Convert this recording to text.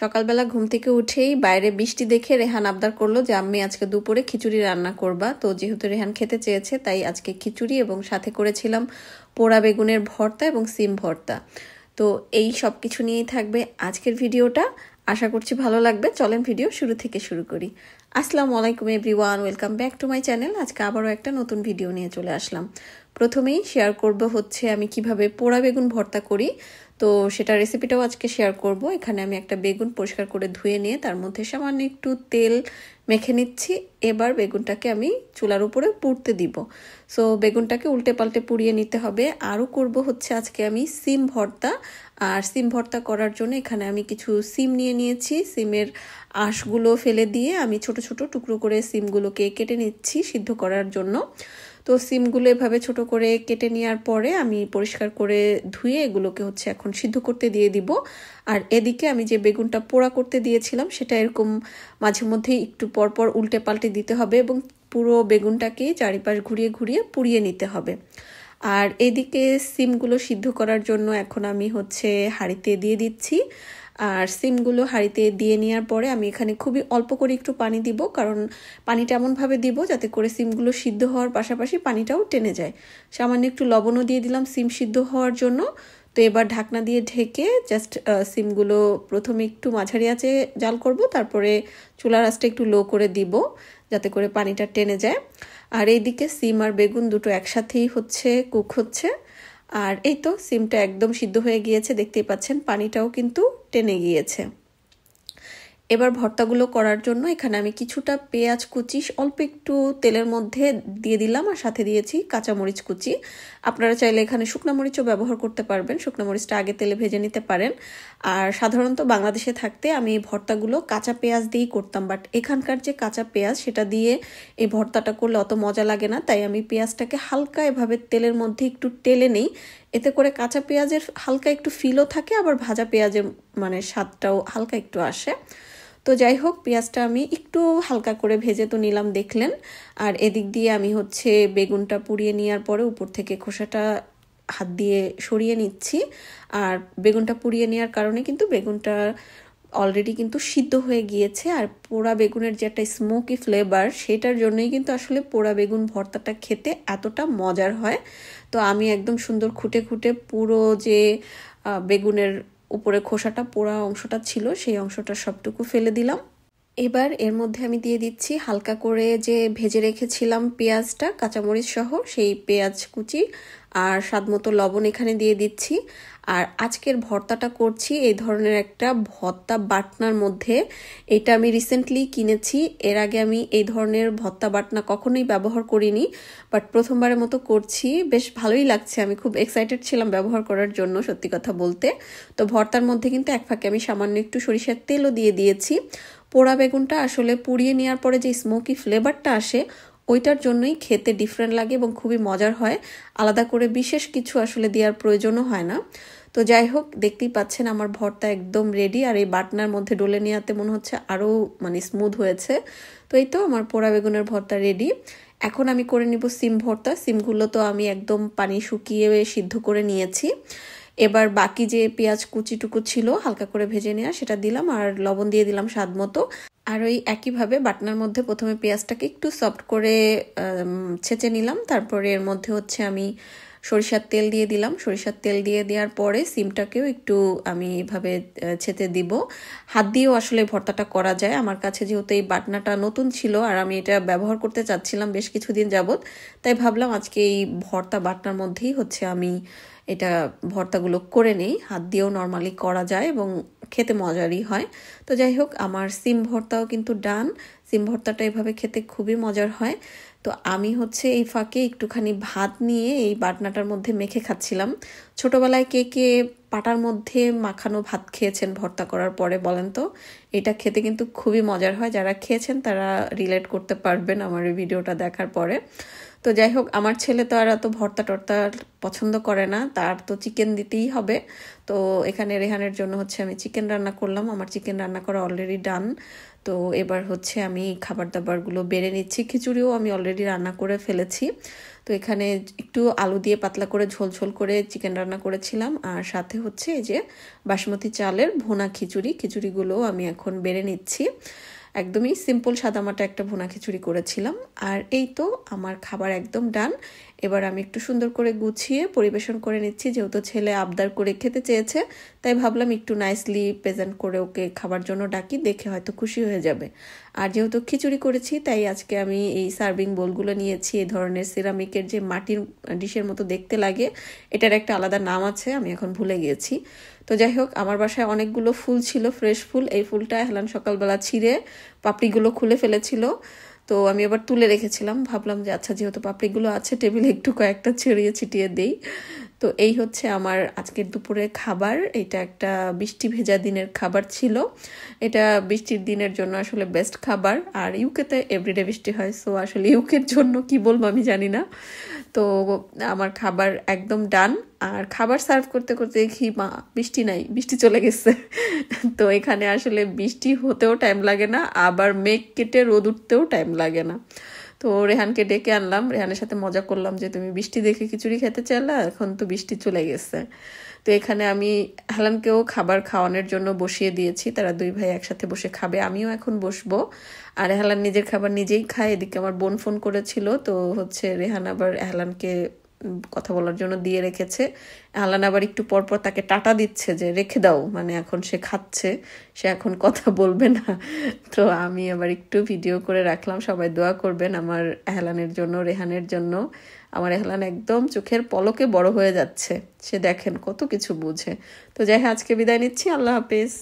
সকালবেলা ঘুম থেকে উঠেই বাইরে বৃষ্টি দেখে রেহান আবদার করলো যে আম্মি আজকে দুপুরে খিচুড়ি রান্না করবা। তো যেহেতু রেহান খেতে চেয়েছে তাই আজকে খিচুড়ি এবং সাথে করেছিলাম পোড়া বেগুনের ভর্তা এবং সিম ভর্তা। তো এই সব কিছু নিয়েই থাকবে আজকের ভিডিওটা, আশা করছি ভালো লাগবে। চলেন ভিডিও শুরু থেকে শুরু করি। আসসালামু আলাইকুম everyone, welcome back to my channel. আজকে আবারও একটা নতুন ভিডিও নিয়ে চলে আসলাম। প্রথমেই শেয়ার করব হচ্ছে আমি কিভাবে পোড়া বেগুন ভর্তা করি, তো সেটা রেসিপিটাও আজকে শেয়ার করব। এখানে আমি একটা বেগুন পরিষ্কার করে ধুয়ে নিয়ে তার মধ্যে সামান্য একটু তেল মেখে নিচ্ছি। এবার বেগুনটাকে আমি চুলার উপরে পুড়তে দিব। সো বেগুনটাকে উল্টে পাল্টে পুড়িয়ে নিতে হবে। আরও করব হচ্ছে আজকে আমি সিম ভর্তা। আর সিম ভর্তা করার জন্য এখানে আমি কিছু সিম নিয়ে নিয়েছি। সিমের আঁশগুলো ফেলে দিয়ে আমি ছোট ছোট টুকরো করে সিমগুলোকে কেটে নিচ্ছি সিদ্ধ করার জন্য। তো সিমগুলো এভাবে ছোট করে কেটে নেওয়ার পরে আমি পরিষ্কার করে ধুয়ে এগুলোকে হচ্ছে এখন সিদ্ধ করতে দিয়ে দিব। আর এদিকে আমি যে বেগুনটা পোড়া করতে দিয়েছিলাম সেটা এরকম মাঝে মধ্যে একটু পরপর উল্টে পাল্টে দিতে হবে এবং পুরো বেগুনটাকে চারিপাশ ঘুরিয়ে ঘুরিয়ে পুড়িয়ে নিতে হবে। আর এদিকে সিমগুলো সিদ্ধ করার জন্য এখন আমি হচ্ছে হাঁড়িতে দিয়ে দিচ্ছি। আর সিমগুলো হাঁড়িতে দিয়ে নেওয়ার পরে আমি এখানে খুবই অল্প করে একটু পানি দিব, কারণ পানিটা এমনভাবে দিব যাতে করে সিমগুলো সিদ্ধ হওয়ার পাশাপাশি পানিটাও টেনে যায়। সামান্য একটু লবণও দিয়ে দিলাম সিম সিদ্ধ হওয়ার জন্য। তো এবার ঢাকনা দিয়ে ঢেকে জাস্ট সিমগুলো প্রথমে একটু মাঝারি আঁচে জাল করব, তারপরে চুলার আঁচটা একটু লো করে দিব যাতে করে পানিটা টেনে যায়। আর এইদিকে সিম আর বেগুন দুটো একসাথেই হচ্ছে কুক হচ্ছে। আর এই তো সিমটা একদম সিদ্ধ হয়ে গিয়েছে, দেখতেই পাচ্ছেন পানিটাও কিন্তু টেনে গিয়েছে। এবার ভর্তাগুলো করার জন্য এখানে আমি কিছুটা পেঁয়াজ কুচি অল্প একটু তেলের মধ্যে দিয়ে দিলাম, আর সাথে দিয়েছি কাঁচামরিচ কুচি। আপনারা চাইলে এখানে শুকনো মরিচও ব্যবহার করতে পারবেন, শুকনো মরিচটা আগে তেলে ভেজে নিতে পারেন। আর সাধারণত বাংলাদেশে থাকতে আমি এই ভর্তাগুলো কাঁচা পেঁয়াজ দিয়েই করতাম, বাট এখানকার যে কাঁচা পেঁয়াজ সেটা দিয়ে এই ভর্তাটা করলে অত মজা লাগে না। তাই আমি পেঁয়াজটাকে হালকা এভাবে তেলের মধ্যে একটু টেলে নেই, এতে করে কাঁচা পেঁয়াজের হালকা একটু ফিলও থাকে, আবার ভাজা পেঁয়াজের মানে স্বাদটাও হালকা একটু আসে। তো যাই হোক, পেঁয়াজটা আমি একটু হালকা করে ভেজে তো নিলাম দেখলেন। আর এদিক দিয়ে আমি হচ্ছে বেগুনটা পুড়িয়ে নেওয়ার পরে উপর থেকে খোসাটা হাত দিয়ে সরিয়ে নিচ্ছি। আর বেগুনটা পুড়িয়ে নেওয়ার কারণে কিন্তু বেগুনটা অলরেডি কিন্তু সিদ্ধ হয়ে গিয়েছে। আর পোড়া বেগুনের যে একটা স্মোকি ফ্লেভার, সেটার জন্যই কিন্তু আসলে পোড়া বেগুন ভর্তাটা খেতে এতটা মজার হয়। তো আমি একদম সুন্দর খুঁটে খুঁটে পুরো যে বেগুনের উপরে খোসাটা পোড়া অংশটা ছিল সেই অংশটা সবটুকু ফেলে দিলাম। এবার এর মধ্যে আমি দিয়ে দিচ্ছি হালকা করে যে ভেজে রেখেছিলাম পেঁয়াজটা কাঁচামরিচ সহ, সেই পেঁয়াজ কুচি আর স্বাদমতো লবণ এখানে দিয়ে দিচ্ছি। আর আজকের ভর্তাটা করছি এই ধরনের একটা ভর্তা বাটনার মধ্যে। এটা আমি রিসেন্টলি কিনেছি, এর আগে আমি এই ধরনের ভর্তা বাটনা কখনোই ব্যবহার করিনি, বাট প্রথমবারের মতো করছি। বেশ ভালোই লাগছে, আমি খুব এক্সাইটেড ছিলাম ব্যবহার করার জন্য সত্যি কথা বলতে। তো ভর্তার মধ্যে কিন্তু এক ফাঁকে আমি সামান্য একটু সরিষার তেলও দিয়ে দিয়েছি। পোড়া বেগুনটা আসলে পুড়িয়ে নেওয়ার পরে যে স্মোকি ফ্লেভারটা আসে ওইটার জন্যই খেতে ডিফারেন্ট লাগে এবং খুবই মজার হয়। আলাদা করে বিশেষ কিছু আসলে দেওয়ার প্রয়োজনও হয় না। তো যাই হোক, দেখতেই পাচ্ছেন আমার ভর্তা একদম রেডি। আর এই বাটনার মধ্যে ডলে নেওয়াতে মনে হচ্ছে আরও মানে স্মুথ হয়েছে। তো এই তো আমার পোড়া বেগুনের ভর্তা রেডি। এখন আমি করে নিব সিম ভর্তা। সিমগুলো তো আমি একদম পানি শুকিয়ে সিদ্ধ করে নিয়েছি। এবার বাকি যে পেঁয়াজ কুচিটুকু ছিল হালকা করে ভেজে নেওয়া সেটা দিলাম, আর লবণ দিয়ে দিলাম স্বাদ মতো। আর ওই একইভাবে বাটনার মধ্যে প্রথমে পেঁয়াজটাকে একটু সফট করে ছেঁচে নিলাম, তারপরে এর মধ্যে হচ্ছে আমি সরিষার তেল দিয়ে দিলাম। সরিষার তেল দিয়ে দেওয়ার পরে সিমটাকেও একটু আমি এভাবে ছেঁচে দিব। হাত দিয়েও আসলে ভর্তাটা করা যায়। আমার কাছে যেহেতু এই বাটনাটা নতুন ছিল আর আমি এটা ব্যবহার করতে চাচ্ছিলাম বেশ কিছুদিন যাবত, তাই ভাবলাম আজকে এই ভর্তা বাটনার মধ্যেই হচ্ছে আমি এটা ভর্তাগুলো করে নেই। হাত দিয়েও নর্মালি করা যায় এবং খেতে মজারই হয়। তো যাই হোক, আমার সিম ভর্তাও কিন্তু ডান। সিম ভর্তাটা এভাবে খেতে খুবই মজার হয়। তো আমি হচ্ছে এই ফাঁকে একটুখানি ভাত নিয়ে এই বাটনাটার মধ্যে মেখে খাচ্ছিলাম। ছোটবেলায় কে কে পাটার মধ্যে মাখানো ভাত খেয়েছেন ভর্তা করার পরে বলেন তো? এটা খেতে কিন্তু খুবই মজার হয়। যারা খেয়েছেন তারা রিলেট করতে পারবেন আমার এই ভিডিওটা দেখার পরে। তো যাই হোক, আমার ছেলে তো আর এত ভর্তা টর্তা পছন্দ করে না, তার তো চিকেন দিতেই হবে। তো এখানে রেহানের জন্য হচ্ছে আমি চিকেন রান্না করলাম। আমার চিকেন রান্না করা অলরেডি ডান। তো এবার হচ্ছে আমি খাবার দাবারগুলো বেড়ে নিচ্ছি। খিচুড়িও আমি অলরেডি রান্না করে ফেলেছি। তো তো এখানে একটু আলু দিয়ে পাতলা করে ঝোল ঝোল করে চিকেন রান্না করেছিলাম, আর সাথে হচ্ছে এই যে বাসমতি চালের ভুনা খিচুড়িগুলো আমি এখন বেড়ে নিচ্ছি। একদমই সিম্পল সাদামাটা একটা ভুনা খিচুড়ি করেছিলাম। আর এই তো আমার খাবার একদম ডান। এবার আমি একটু সুন্দর করে গুছিয়ে পরিবেশন করে নিচ্ছি, যেহেতু ছেলে আবদার করে খেতে চেয়েছে, তাই ভাবলাম একটু নাইসলি প্রেজেন্ট করে ওকে খাবার জন্য ডাকি, দেখে হয়তো খুশি হয়ে যাবে। আর যেহেতু খিচুড়ি করেছি তাই আজকে আমি এই সার্ভিং বোলগুলো নিয়েছি, এই ধরনের সিরামিকের যে মাটির ডিশের মতো দেখতে লাগে, এটার একটা আলাদা নাম আছে, আমি এখন ভুলে গিয়েছি। তো যাই হোক, আমার বাসায় অনেকগুলো ফুল ছিল, ফ্রেশ ফুল। এই ফুলটা হেলান সকালবেলা ছিঁড়ে পাপড়িগুলো খুলে ফেলেছিল, তো আমি আবার তুলে রেখেছিলাম। ভাবলাম যে আচ্ছা, যেহেতু পাপড়িগুলো আছে টেবিলে একটু কয়েকটা ছড়িয়ে ছিটিয়ে দেই। তো এই হচ্ছে আমার আজকের দুপুরের খাবার। এটা একটা বৃষ্টি ভেজা দিনের খাবার ছিল। এটা বৃষ্টির দিনের জন্য আসলে বেস্ট খাবার। আর ইউকেতে এভরিডে বৃষ্টি হয়, সো আসলে ইউকের জন্য কি বলবো আমি জানি না। তো আমার খাবার একদম ডান। আর খাবার সার্ভ করতে করতে দেখি মা বৃষ্টি নাই, বৃষ্টি চলে গেছে। তো এখানে আসলে বৃষ্টি হতেও টাইম লাগে না, আবার মেঘ কেটে রোদ উঠতেও টাইম লাগে না। তো রেহানকে ডেকে আনলাম, রেহানের সাথে মজা করলাম যে তুমি বৃষ্টি দেখে খিচুড়ি খেতে চাইলা, এখন তো বৃষ্টি চলে গেছে। তো এখানে আমি হেলানকেও খাবার খাওয়ানোর জন্য বসিয়ে দিয়েছি, তারা দুই ভাই একসাথে বসে খাবে, আমিও এখন বসবো। আর হেলান নিজের খাবার নিজেই খায়। এদিকে আমার বোন ফোন করেছিল, তো হচ্ছে রেহান আবার হেলানকে কথা বলার জন্য দিয়ে রেখেছে। হেলান আবার একটু পরপর তাকে টাটা দিচ্ছে যে রেখে দাও, মানে এখন সে খাচ্ছে, সে এখন কথা বলবে না। তো আমি আবার একটু ভিডিও করে রাখলাম। সবাই দোয়া করবেন আমার হেলানের জন্য, রেহানের জন্য। আমার হেলান একদম চোখের পলকে বড় হয়ে যাচ্ছে, সে দেখেন কত কিছু বুঝে। তো যাই হোক, আজকে বিদায় নিচ্ছি, আল্লাহ হাফেজ।